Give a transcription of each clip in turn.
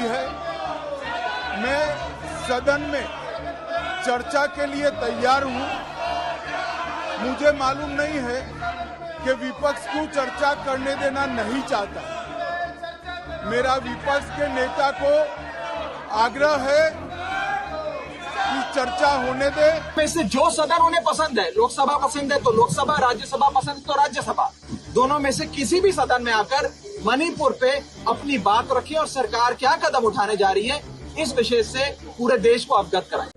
है। मैं सदन में चर्चा के लिए तैयार हूं। मुझे मालूम नहीं है कि विपक्ष क्यों चर्चा करने देना नहीं चाहता। मेरा विपक्ष के नेता को आग्रह है कि चर्चा होने दे। में से जो सदन उन्हें पसंद है, लोकसभा पसंद है तो लोकसभा, राज्यसभा पसंद तो राज्यसभा, दोनों में से किसी भी सदन में आकर मणिपुर पे अपनी बात रखिए और सरकार क्या कदम उठाने जा रही है इस विषय से पूरे देश को अवगत कराएं।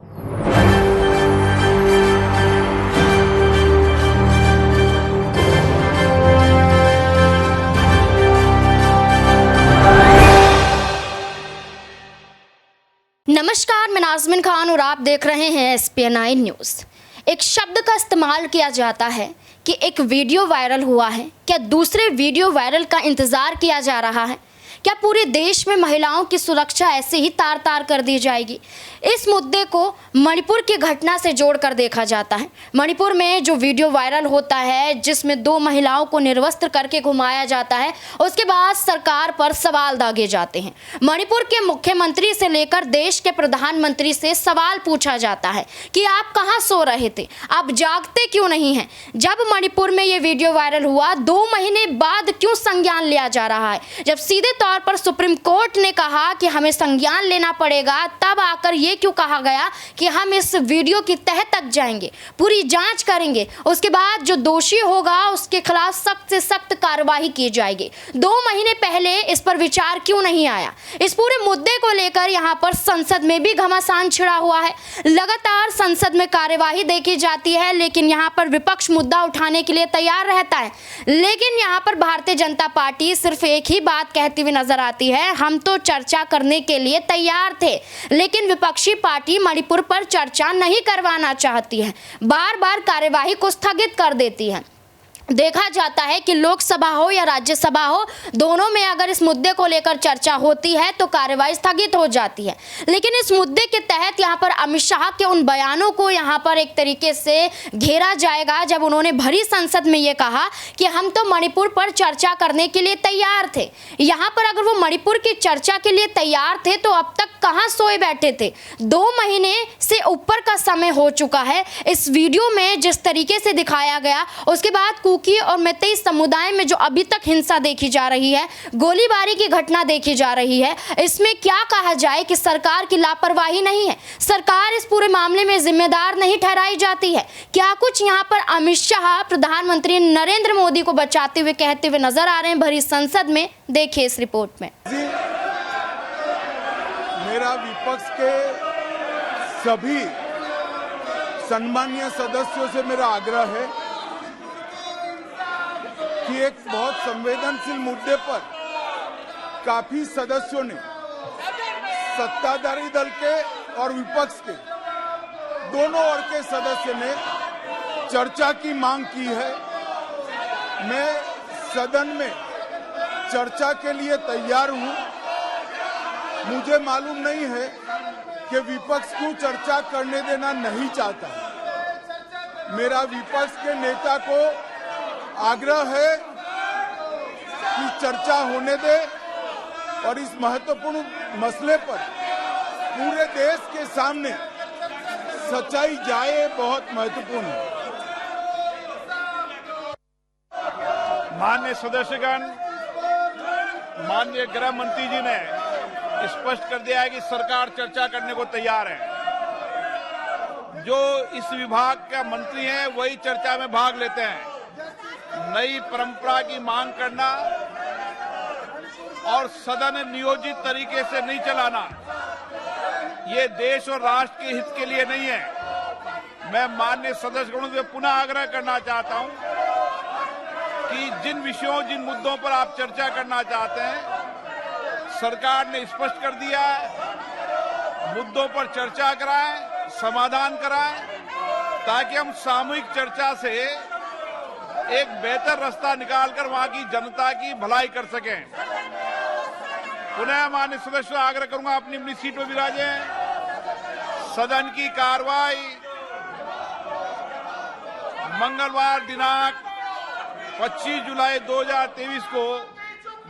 नमस्कार, मैं नाज़मीन खान और आप देख रहे हैं SPN9 न्यूज़। एक शब्द का इस्तेमाल किया जाता है कि एक वीडियो वायरल हुआ है। क्या दूसरे वीडियो वायरल का इंतज़ार किया जा रहा है? क्या पूरे देश में महिलाओं की सुरक्षा ऐसे ही तार तार कर दी जाएगी? इस मुद्दे को मणिपुर की घटना से जोड़कर देखा जाता है। मणिपुर में जो वीडियो वायरल होता है जिसमें 2 महिलाओं को निर्वस्त्र करके घुमाया जाता है, उसके बाद सरकार पर सवाल दागे जाते हैं। मणिपुर के मुख्यमंत्री से लेकर देश के प्रधानमंत्री से सवाल पूछा जाता है कि आप कहां सो रहे थे, आप जागते क्यों नहीं हैं? जब मणिपुर में ये वीडियो वायरल हुआ 2 महीने बाद क्यों संज्ञान लिया जा रहा है? जब सीधे तौर पर सुप्रीम कोर्ट ने कहा कि हमें संज्ञान लेना पड़ेगा, तब आकर ये क्यों कहा गया कि हम इस वीडियो की तह तक जाएंगे, पूरी जांच करेंगे, उसके बाद जो दोषी होगा उसके खिलाफ सख्त से सख्त कार्रवाई की जाएगी। 2 महीने पहले इस पर विचार क्यों नहीं आया? इस पूरे मुद्दे को लेकर यहाँ पर संसद में भी घमासान छिड़ा हुआ है। लगातार संसद में कार्यवाही देखी जाती है, लेकिन यहाँ पर विपक्ष मुद्दा उठाने के लिए तैयार रहता है। लेकिन यहाँ पर भारतीय जनता पार्टी सिर्फ एक ही बात कहती हुई नजर आती है, हम तो चर्चा करने के लिए तैयार थे, लेकिन विपक्षी पार्टी मणिपुर पर चर्चा नहीं करवाना चाहती है, बार बार कार्यवाही को स्थगित कर देती है। देखा जाता है कि लोकसभा हो या राज्यसभा हो, दोनों में अगर इस मुद्दे को लेकर चर्चा होती है तो कार्रवाई स्थगित हो जाती है। लेकिन इस मुद्दे के तहत यहाँ पर अमित शाह के उन बयानों को यहाँ पर एक तरीके से घेरा जाएगा, जब उन्होंने भरी संसद में ये कहा कि हम तो मणिपुर पर चर्चा करने के लिए तैयार थे। यहाँ पर अगर वो मणिपुर की चर्चा के लिए तैयार थे तो अब तक कहाँ सोए बैठे थे? 2 महीने से ऊपर का समय हो चुका है। इस वीडियो में जिस तरीके से दिखाया गया, उसके बाद कुकी और मैतेई समुदाय में जो अभी तक हिंसा देखी जा रही है, गोलीबारी की घटना देखी जा रही है, इसमें क्या कहा जाए कि सरकार की लापरवाही नहीं है? सरकार इस पूरे मामले में जिम्मेदार नहीं ठहराई जाती है? क्या कुछ यहाँ पर अमित शाह प्रधानमंत्री नरेंद्र मोदी को बचाते हुए कहते हुए नजर आ रहे हैं भरी संसद में? देखिए इस रिपोर्ट में। मेरा विपक्ष के सभी सम्मानीय सदस्यों से मेरा आग्रह है कि एक बहुत संवेदनशील मुद्दे पर काफी सदस्यों ने, सत्ताधारी दल के और विपक्ष के दोनों ओर के सदस्य ने चर्चा की मांग की है। मैं सदन में चर्चा के लिए तैयार हूं। मुझे मालूम नहीं है कि विपक्ष क्यों चर्चा करने देना नहीं चाहता। मेरा विपक्ष के नेता को आग्रह है कि चर्चा होने दे और इस महत्वपूर्ण मसले पर पूरे देश के सामने सच्चाई जाए, बहुत महत्वपूर्ण है। माननीय सदस्यगण, माननीय गृह मंत्री जी ने स्पष्ट कर दिया है कि सरकार चर्चा करने को तैयार है। जो इस विभाग का मंत्री हैं वही चर्चा में भाग लेते हैं। नई परंपरा की मांग करना और सदन नियोजित तरीके से नहीं चलाना, ये देश और राष्ट्र के हित के लिए नहीं है। मैं माननीय सदस्यगणों से पुनः आग्रह करना चाहता हूं कि जिन विषयों, जिन मुद्दों पर आप चर्चा करना चाहते हैं, सरकार ने स्पष्ट कर दिया है, मुद्दों पर चर्चा कराएं, समाधान कराएं, ताकि हम सामूहिक चर्चा से एक बेहतर रास्ता निकालकर वहां की जनता की भलाई कर सकें। पुनः माननीय सदस्यों आग्रह करूंगा, अपनी अपनी सीट पर विराजें। सदन की कार्रवाई मंगलवार दिनांक 25 जुलाई 2023 को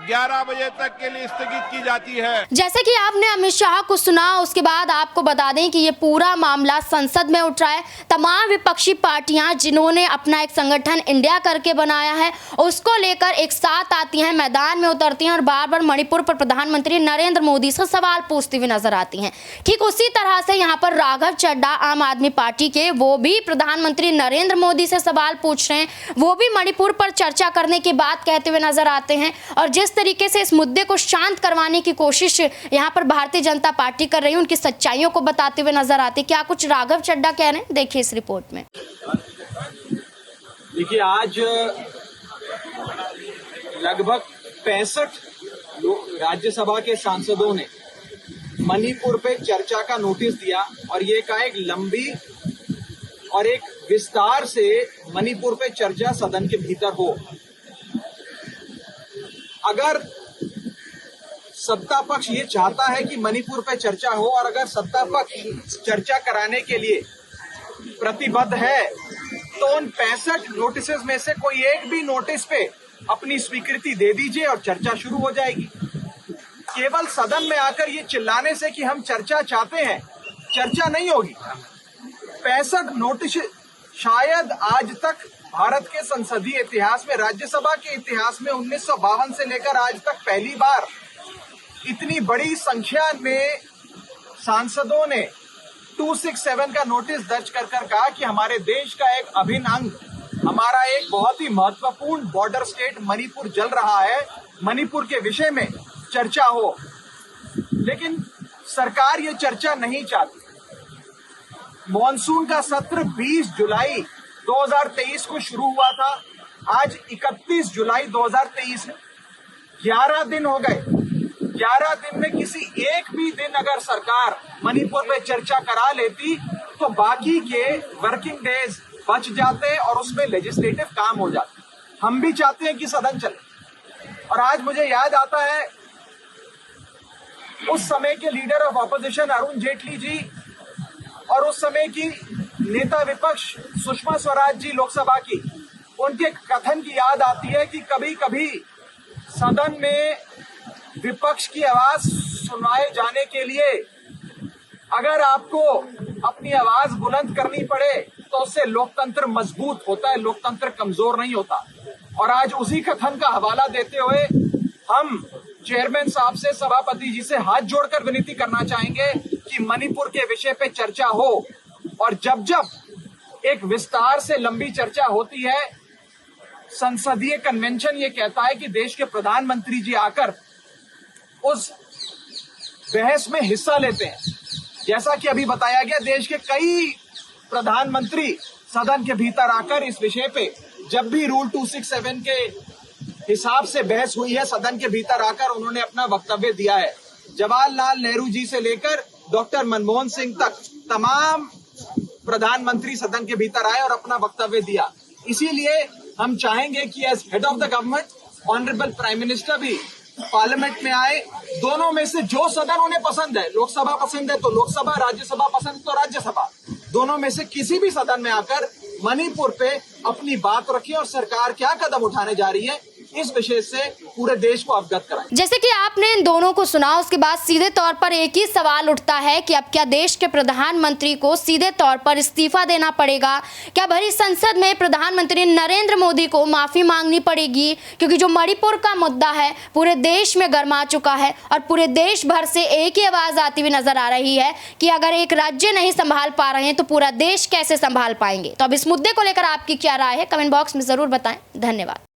11 बजे तक के लिए स्थगित की जाती है। जैसे कि आपने अमित शाह को सुना, उसके बाद आपको बता दें कि ये पूरा मामला संसद में उठ रहा है। तमाम विपक्षी पार्टियां जिन्होंने अपना एक संगठन इंडिया करके बनाया है, उसको लेकर एक साथ आती हैं, मैदान में उतरती हैं और बार बार मणिपुर पर प्रधानमंत्री नरेंद्र मोदी से सवाल पूछती हुई नजर आती हैं। ठीक उसी तरह से यहाँ पर राघव चड्ढा आम आदमी पार्टी के, वो भी प्रधानमंत्री नरेंद्र मोदी से सवाल पूछ रहे हैं, वो भी मणिपुर पर चर्चा करने की बात कहते हुए नजर आते हैं। और जिस तरीके से इस मुद्दे को शांत करवाने की कोशिश यहां पर भारतीय जनता पार्टी कर रही है, उनकी सच्चाइयों को बताते हुए नजर आते। क्या कुछ राघव चड्ढा कह रहे हैं, देखिए इस रिपोर्ट में। देखिए, आज लगभग 65 राज्यसभा के सांसदों ने मणिपुर पे चर्चा का नोटिस दिया और ये का एक लंबी और एक विस्तार से मणिपुर पे चर्चा सदन के भीतर हो। अगर सत्ता पक्ष ये चाहता है कि मणिपुर पे चर्चा हो और अगर सत्ता पक्ष चर्चा कराने के लिए प्रतिबद्ध है, तो उन 65 नोटिसेस में से कोई एक भी नोटिस पे अपनी स्वीकृति दे दीजिए और चर्चा शुरू हो जाएगी। केवल सदन में आकर ये चिल्लाने से कि हम चर्चा चाहते हैं, चर्चा नहीं होगी। 65 नोटिस शायद आज तक भारत के संसदीय इतिहास में, राज्यसभा के इतिहास में 1952 से लेकर आज तक पहली बार इतनी बड़ी संख्या में सांसदों ने 267 का नोटिस दर्ज कर कहा कि हमारे देश का एक अभिन्न अंग, हमारा एक बहुत ही महत्वपूर्ण बॉर्डर स्टेट मणिपुर जल रहा है, मणिपुर के विषय में चर्चा हो। लेकिन सरकार ये चर्चा नहीं चाहती। मॉनसून का सत्र 20 जुलाई 2023 को शुरू हुआ था, आज 31 जुलाई 2023 है, 11 दिन हो गए। 11 दिन में किसी एक भी दिन अगर सरकार मणिपुर में चर्चा करा लेती तो बाकी के वर्किंग डेज बच जाते और उसमें लेजिस्लेटिव काम हो जाते। हम भी चाहते हैं कि सदन चले। और आज मुझे याद आता है उस समय के leader of opposition Arun Jaitley ji और उस समय की नेता विपक्ष सुषमा स्वराज जी लोकसभा की, उनके कथन की याद आती है कि कभी कभी सदन में विपक्ष की आवाज सुनाए जाने के लिए अगर आपको अपनी आवाज बुलंद करनी पड़े तो उससे लोकतंत्र मजबूत होता है, लोकतंत्र कमजोर नहीं होता। और आज उसी कथन का हवाला देते हुए हम चेयरमैन साहब से, सभापति जी से हाथ जोड़कर विनती करना चाहेंगे कि मणिपुर के विषय पे चर्चा हो। और जब जब एक विस्तार से लंबी चर्चा होती है, संसदीय कन्वेंशन ये कहता है कि देश के प्रधानमंत्री जी आकर उस बहस में हिस्सा लेते हैं। जैसा कि अभी बताया गया, देश के कई प्रधानमंत्री सदन के भीतर आकर इस विषय पे जब भी रूल 267 के हिसाब से बहस हुई है, सदन के भीतर आकर उन्होंने अपना वक्तव्य दिया है। जवाहरलाल नेहरू जी से लेकर डॉक्टर मनमोहन सिंह तक तमाम प्रधानमंत्री सदन के भीतर आए और अपना वक्तव्य दिया। इसीलिए हम चाहेंगे कि as head of the government honourable prime minister भी पार्लियामेंट में आए। दोनों में से जो सदन उन्हें पसंद है, लोकसभा पसंद है तो लोकसभा, राज्यसभा पसंद है तो राज्यसभा, दोनों में से किसी भी सदन में आकर मणिपुर पे अपनी बात रखिए और सरकार क्या कदम उठाने जा रही है इस विषय से पूरे देश को अवगत कराएं। जैसे कि आपने इन दोनों को सुना, उसके बाद सीधे तौर पर एक ही सवाल उठता है कि अब क्या देश के प्रधानमंत्री को सीधे तौर पर इस्तीफा देना पड़ेगा? क्या भरी संसद में प्रधानमंत्री नरेंद्र मोदी को माफी मांगनी पड़ेगी? क्योंकि जो मणिपुर का मुद्दा है पूरे देश में गर्मा चुका है और पूरे देश भर से एक ही आवाज आती हुई नजर आ रही है कि अगर एक राज्य नहीं संभाल पा रहे हैं तो पूरा देश कैसे संभाल पाएंगे? तो अब इस मुद्दे को लेकर आपकी क्या राय है, कमेंट बॉक्स में जरूर बताएं। धन्यवाद।